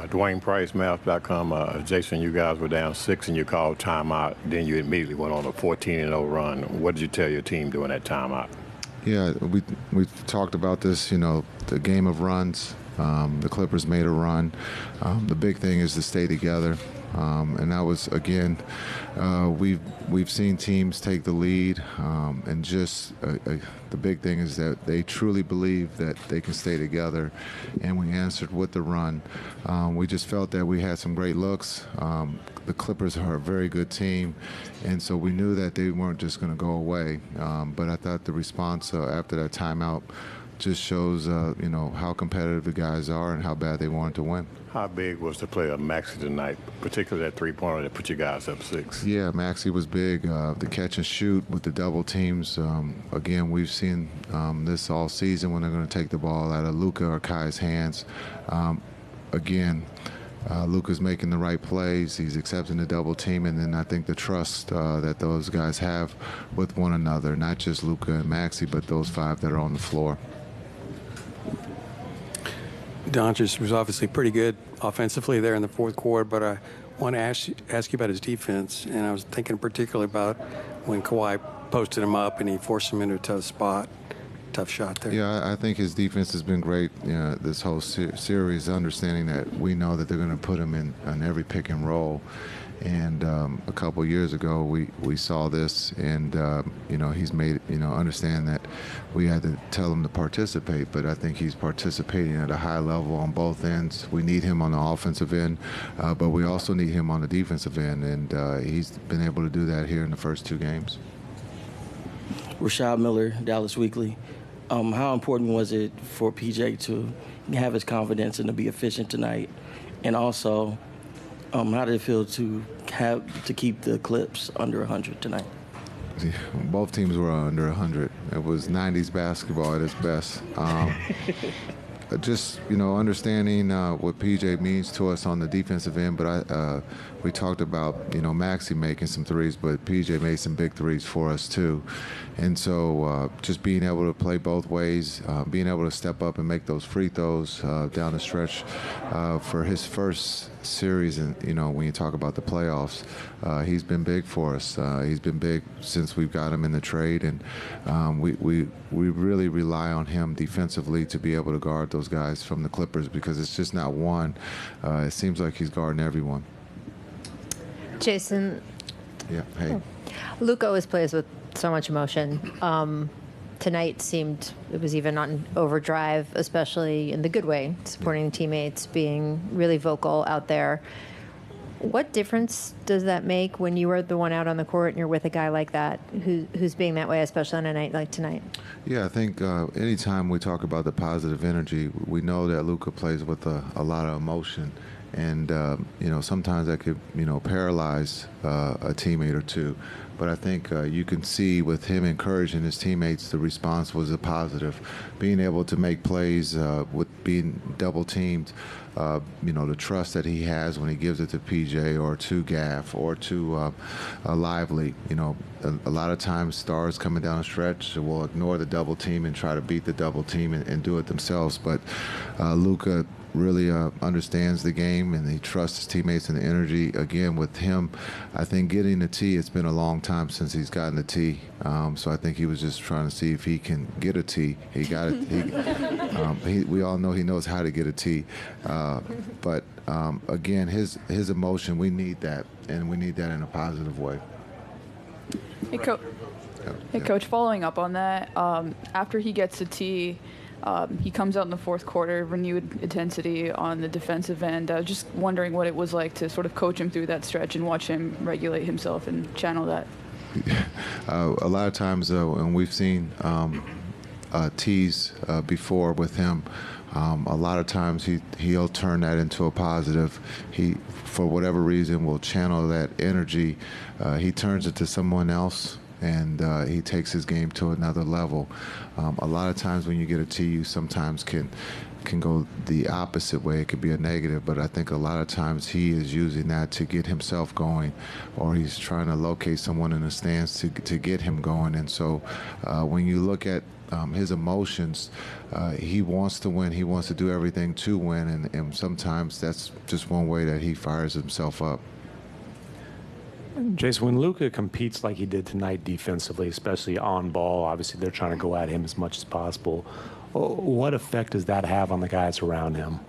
Dwayne Price, Math.com. Jason, you guys were down 6 and you called timeout. Then you immediately went on a 14-0 run. What did you tell your team during that timeout? Yeah, we talked about this, the game of runs. The Clippers made a run. The big thing is to stay together. And that was, again, we've seen teams take the lead, and just the big thing is that they truly believe that they can stay together, and we answered with the run. We just felt that we had some great looks. The Clippers are a very good team, and so we knew that they weren't just going to go away. But I thought the response after that timeout just shows, how competitive the guys are and how bad they wanted to win. How big was the play of Maxey tonight, particularly that three-pointer that put you guys up 6? Yeah, Maxey was big. The catch and shoot with the double teams. Again, we've seen this all season when they're going to take the ball out of Luka or Kai's hands. Luka's making the right plays. He's accepting the double team, and then I think the trust that those guys have with one another, not just Luka and Maxey, but those 5 that are on the floor. Doncic was obviously pretty good offensively there in the fourth quarter, but I want to ask you about his defense, and I was thinking particularly about when Kawhi posted him up and he forced him into a tough spot. Tough shot there. Yeah, I think his defense has been great this whole series, understanding that we know that they're going to put him in on every pick and roll. And a couple years ago, we saw this, and he's made understand that we had to tell him to participate. But I think he's participating at a high level on both ends. We need him on the offensive end, but we also need him on the defensive end, and he's been able to do that here in the first 2 games. Rashad Miller, Dallas Weekly. How important was it for PJ to have his confidence and to be efficient tonight, and also? How did it feel to keep the Clips under 100 tonight? Yeah, both teams were under 100. It was 90s basketball at its best. Just understanding what PJ means to us on the defensive end, but we talked about Maxey making some threes, but PJ made some big threes for us too, and so just being able to play both ways, being able to step up and make those free throws down the stretch for his first series, and when you talk about the playoffs, he's been big for us. He's been big since we've got him in the trade, and we really rely on him defensively to be able to guard those guys from the Clippers, because it's just not one. It seems like he's guarding everyone. Jason. Yeah. Hey. Luka always plays with so much emotion. Tonight seemed it was even on overdrive, especially in the good way, supporting teammates, being really vocal out there. What difference does that make when you are the one out on the court and you're with a guy like that who's being that way, especially on a night like tonight? Yeah, I think anytime we talk about the positive energy, we know that Luka plays with a lot of emotion. And, sometimes that could, paralyze a teammate or two. But I think you can see with him encouraging his teammates, the response was a positive. Being able to make plays with being double teamed, the trust that he has when he gives it to PJ or to Gaff or to Lively. A lot of times stars coming down a stretch will ignore the double team and try to beat the double team and do it themselves. But Luka really understands the game, and he trusts his teammates and the energy. Again, with him, I think getting the tee, it's been a long time since he's gotten the tee. So I think he was just trying to see if he can get a tee. He got it. We all know he knows how to get a tee. But again, his emotion, we need that, and we need that in a positive way. Hey, Coach, following up on that, after he gets the tee, he comes out in the fourth quarter, renewed intensity on the defensive end. Just wondering what it was like to sort of coach him through that stretch and watch him regulate himself and channel that. A lot of times when we've seen tees before with him, a lot of times he'll turn that into a positive. He, for whatever reason, will channel that energy. He turns it to someone else, and he takes his game to another level. A lot of times when you get a tee, you sometimes can can go the opposite way. It could be a negative, but I think a lot of times he is using that to get himself going, or he's trying to locate someone in the stands to get him going. And so when you look at his emotions, he wants to win. He wants to do everything to win, and sometimes that's just one way that he fires himself up. Jason, when Luka competes like he did tonight defensively, especially on ball, obviously they're trying to go at him as much as possible. What effect does that have on the guys around him?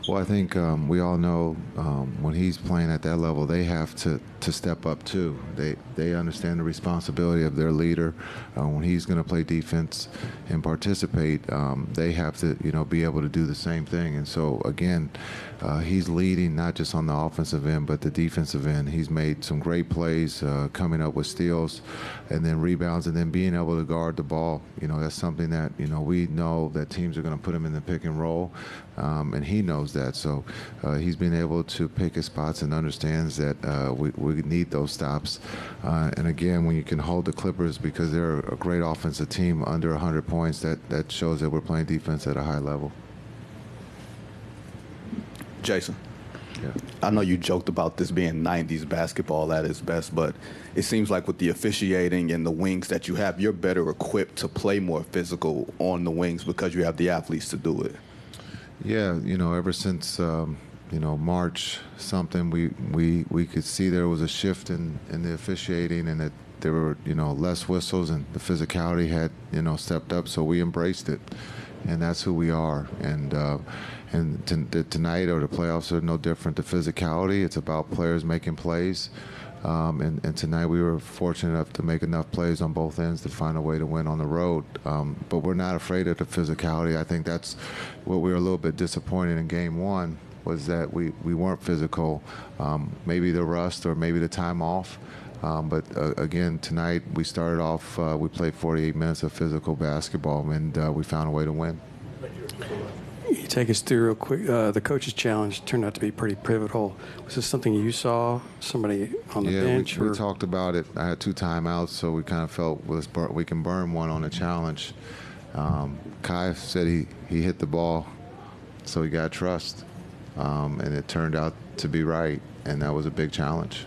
Well, I think we all know when he's playing at that level, they have to step up too. They understand the responsibility of their leader. When he's going to play defense and participate, they have to, be able to do the same thing. And so again, he's leading not just on the offensive end, but the defensive end. He's made some great plays, coming up with steals, and then rebounds, and then being able to guard the ball. That's something that we know that teams are going to put him in the pick and roll, and he knows that. So he's been able to pick his spots and understands that we need those stops. And again, when you can hold the Clippers, because they're a great offensive team, under 100 points, that shows that we're playing defense at a high level. Jason, yeah. I know you joked about this being 90s basketball at its best, but it seems like with the officiating and the wings that you have, you're better equipped to play more physical on the wings because you have the athletes to do it. Yeah, ever since March something, we could see there was a shift in the officiating, and that there were less whistles, and the physicality had stepped up, so we embraced it, and that's who we are. And tonight, or the playoffs, are no different. The physicality, it's about players making plays. And tonight we were fortunate enough to make enough plays on both ends to find a way to win on the road. But we're not afraid of the physicality. I think that's what we were a little bit disappointed in Game 1, was that we weren't physical. Maybe the rust or maybe the time off. But again, tonight we started off, we played 48 minutes of physical basketball, and we found a way to win. You take us through real quick. The coach's challenge turned out to be pretty pivotal. Was this something you saw, somebody on the bench? We talked about it. I had 2 timeouts, so we kind of felt we can burn one on a challenge. Kai said he hit the ball, so he got trust, and it turned out to be right, and that was a big challenge.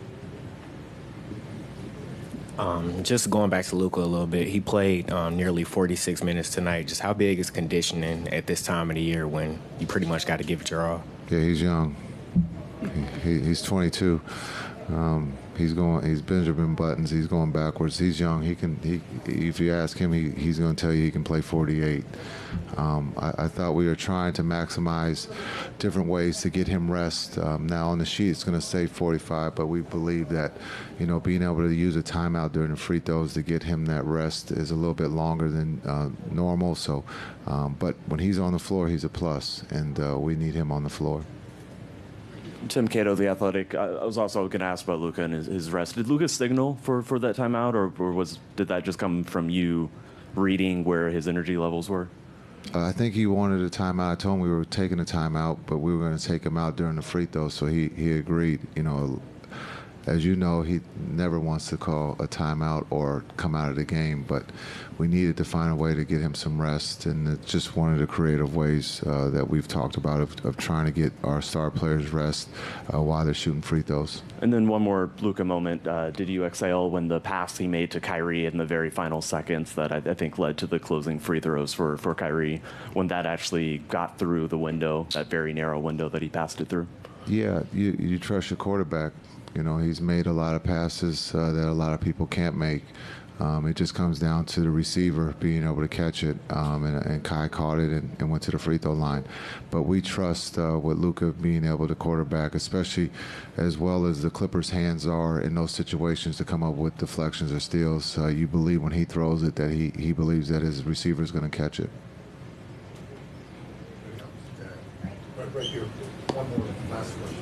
Just going back to Luka a little bit, he played nearly 46 minutes tonight. Just how big is conditioning at this time of the year when you pretty much got to give it your all? Yeah, he's young. He's 22. He's Benjamin Buttons. He's going backwards. He's young. If you ask him, he's going to tell you he can play 48. I thought we were trying to maximize different ways to get him rest. Now on the sheet it's going to say 45, but we believe that being able to use a timeout during the free throws to get him that rest is a little bit longer than normal. So, but when he's on the floor, he's a plus, and we need him on the floor. Tim Cato, The Athletic. I was also going to ask about Luka and his rest. Did Luka signal for that timeout, or did that just come from you reading where his energy levels were? I think he wanted a timeout. I told him we were taking a timeout, but we were going to take him out during the free throw, so he agreed. As you know, he never wants to call a timeout or come out of the game, but we needed to find a way to get him some rest, and it's just one of the creative ways that we've talked about of trying to get our star players rest while they're shooting free throws. And then one more Luka moment. Did you exhale when the pass he made to Kyrie in the very final seconds that I think led to the closing free throws for Kyrie, when that actually got through the window, that very narrow window that he passed it through? Yeah, you trust your quarterback. He's made a lot of passes that a lot of people can't make. It just comes down to the receiver being able to catch it, and Kai caught it and went to the free throw line. But we trust with Luka being able to quarterback, especially as well as the Clippers' hands are in those situations to come up with deflections or steals. You believe when he throws it that he believes that his receiver is going to catch it. Right here. One more last question.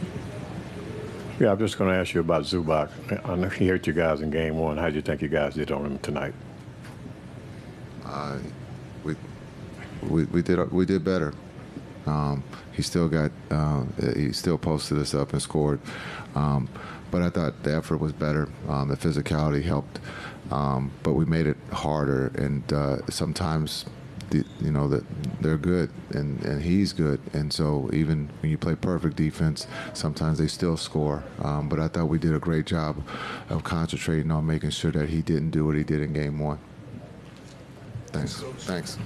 Yeah, I'm just going to ask you about Zubac. I know he hurt you guys in Game 1. How do you think you guys did on him tonight? We did better. He still posted us up and scored. But I thought the effort was better. The physicality helped. But we made it harder. And sometimes that they're good and he's good. And so even when you play perfect defense, sometimes they still score. But I thought we did a great job of concentrating on making sure that he didn't do what he did in game one. Thanks.